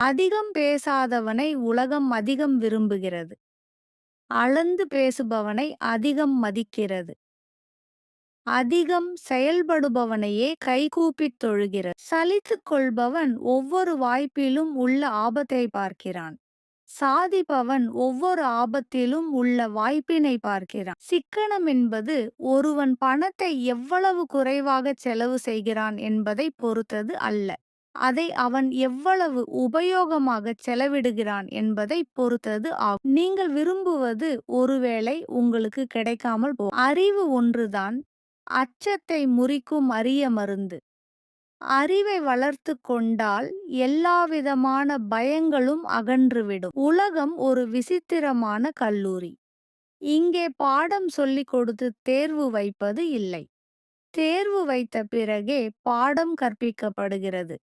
அதிகம் பேசாதவனை உலகம் அதிகம் விரும்புகிறது. அளந்து பேசுபவனை அதிகம் மதிக்கிறது. அதிகம் செயல்படுபவனையே கைகூப்பித் தொழுகிறது. சலித்துக் கொள்பவன் ஒவ்வொரு வாய்ப்பிலும் உள்ள ஆபத்தை பார்க்கிறான். சாதிப்பவன் ஒவ்வொரு ஆபத்திலும் உள்ள வாய்ப்பினை பார்க்கிறான். சிக்கனம் என்பது ஒருவன் பணத்தை எவ்வளவு குறைவாக செலவு செய்கிறான் என்பதை பொறுத்தது அல்ல. அதை அவன் எவ்வளவு உபயோகமாக செலவிடுகிறான் என்பதை பொறுத்தது ஆகும். நீங்கள் விரும்புவது ஒருவேளை உங்களுக்கு கிடைக்காமல் அறிவு ஒன்றுதான் அச்சத்தை முறிக்கும் அரிய மருந்து. அறிவை வளர்த்து கொண்டால் எல்லாவிதமான பயங்களும் அகன்றுவிடும். உலகம் ஒரு விசித்திரமான கல்லூரி. இங்கே பாடம் சொல்லிக் கொடுத்து தேர்வு வைப்பது இல்லை. தேர்வு வைத்த பிறகே பாடம் கற்பிக்கப்படுகிறது.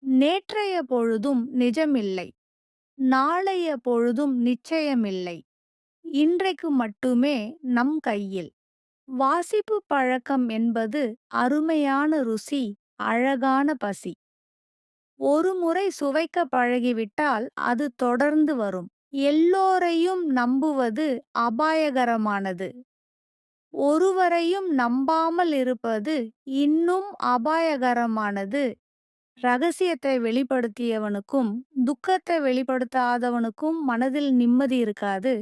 நேற்றைய பொழுதும் நிஜமில்லை. நாளைய பொழுதும் நிச்சயமில்லை. இன்றைக்கு மட்டுமே நம் கையில். வாசிப்பு பழக்கம் என்பது அருமையான ருசி, அழகான பசி. ஒரு முறை சுவைக்க பழகிவிட்டால் அது தொடர்ந்து வரும். எல்லோரையும் நம்புவது அபாயகரமானது. ஒருவரையும் நம்பாமல் இருப்பது இன்னும் அபாயகரமானது. ரகசியத்தை வெளிப்படுத்தியவனுக்கும் துக்கத்தை வெளிப்படுத்தாதவனுக்கும் மனதில் நிம்மதி இருக்காது.